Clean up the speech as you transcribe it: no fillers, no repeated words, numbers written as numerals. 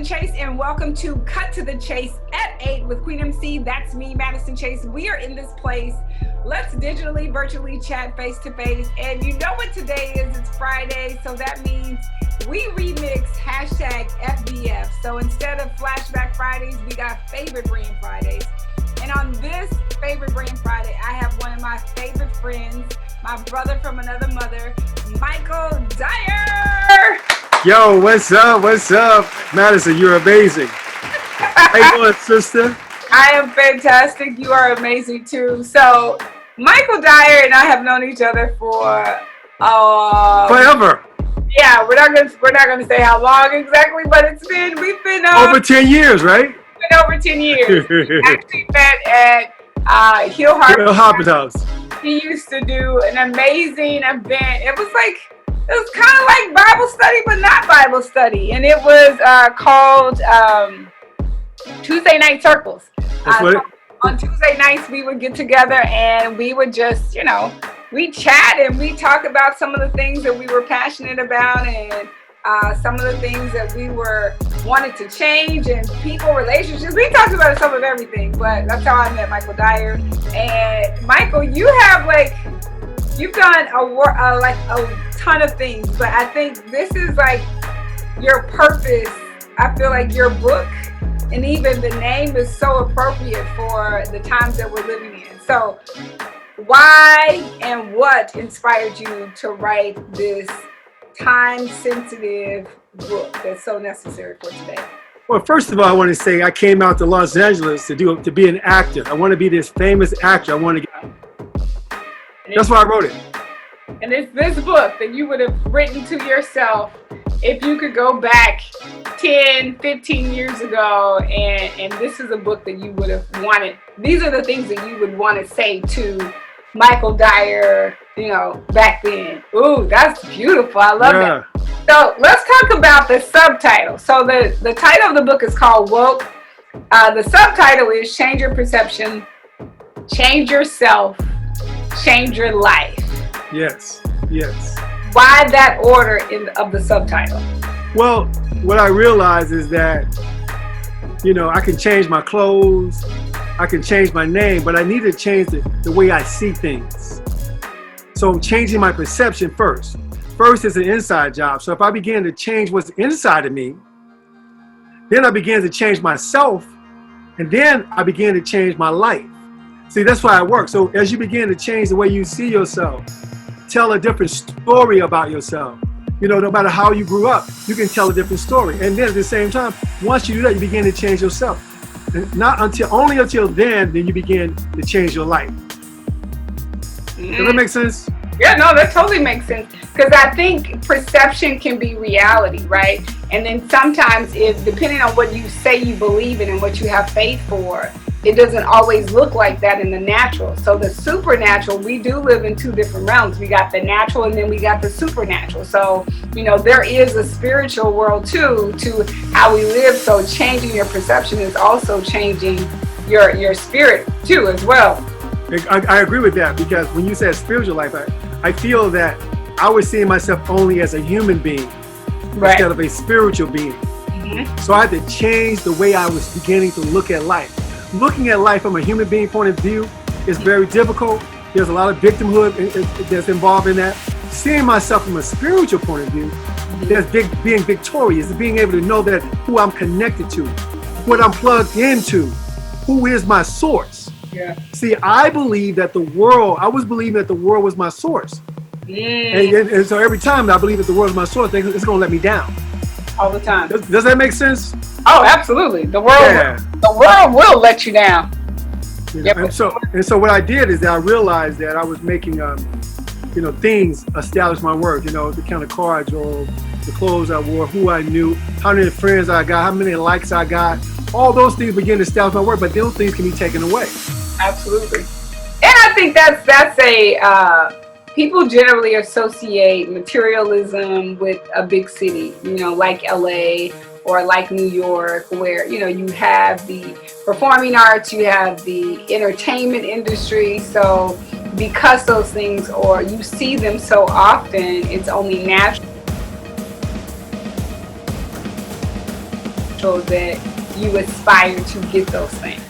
Madison Chase, and welcome to Cut to the Chase at 8 with Queen MC. That's me, Madison Chase. We are in this place. Let's digitally, virtually chat face to face. And you know what today is? It's Friday, so that means we remix hashtag FBF. So instead of Flashback Fridays, we got Favorite Brand Fridays. And on this Favorite Brand Friday, I have one of my favorite friends, my brother from another mother, Michael Dyer. Yo, what's up? What's up? Madison, you're amazing. How you doing, sister? I am fantastic. You are amazing too. So, Michael Dyer and I have known each other for forever. Yeah, we're not gonna say how long exactly, but we've been over 10 years, right? It's been over 10 years. We actually met at Hill Harper's house. He used to do an amazing event. It was kind of like Bible study, but not Bible study. And it was called Tuesday Night Circles. On Tuesday nights, we would get together and we would just, we chat and we talk about some of the things that we were passionate about and some of the things that we wanted to change and people, relationships. We talked about some of everything, but that's how I met Michael Dyer. And Michael, you've done a ton of things, but I think this is like your purpose. I feel like your book and even the name is so appropriate for the times that we're living in. So why and what inspired you to write this time-sensitive book that's so necessary for today? Well, first of all, I want to say I came out to Los Angeles to be an actor. I want to be this famous actor. That's why I wrote it. And it's this book that you would have written to yourself if you could go back 10, 15 years ago, and this is a book that you would have wanted. These are the things that you would want to say to Michael Dyer, back then. Ooh, that's beautiful. I love that. So let's talk about the subtitle. So the title of the book is called Woke. The subtitle is Change Your Perception, Change Yourself, Change Your Life. Yes. Why that order of the subtitle? Well, what I realize is that, I can change my clothes, I can change my name, but I need to change the way I see things. So changing my perception first. First is an inside job. So if I begin to change what's inside of me, then I begin to change myself, and then I begin to change my life. See, that's why I work. So as you begin to change the way you see yourself, tell a different story about yourself. No matter how you grew up, you can tell a different story. And then at the same time, once you do that, you begin to change yourself. And only until then you begin to change your life. Does that make sense? Yeah, no, that totally makes sense. Because I think perception can be reality, right? And then sometimes depending on what you say you believe in and what you have faith for, it doesn't always look like that in the natural. So the supernatural, we do live in two different realms. We got the natural and then we got the supernatural. So, there is a spiritual world too, to how we live. So changing your perception is also changing your spirit too as well. I agree with that, because when you said spiritual life, I feel that I was seeing myself only as a human being, right, instead of a spiritual being. Mm-hmm. So I had to change the way I was beginning to look at life. Looking at life from a human being point of view is very difficult. There's a lot of victimhood that's involved in that. Seeing myself from a spiritual point of view, there's being victorious, being able to know that who I'm connected to, what I'm plugged into, who is my source. Yeah. See, I was believing that the world was my source. And so every time I believe that the world is my source, it's going to let me down. All the time. Does that make sense? Oh, absolutely. The world will let you down. Yeah. And so what I did is that I realized that I was making, things establish my worth. The kind of car I drove, the clothes I wore, who I knew, how many friends I got, how many likes I got. All those things begin to establish my worth, but those things can be taken away. Absolutely. And I think that's people generally associate materialism with a big city, like LA or like New York, where, you have the performing arts, you have the entertainment industry. So because those things, or you see them so often, it's only natural potential that you aspire to get those things?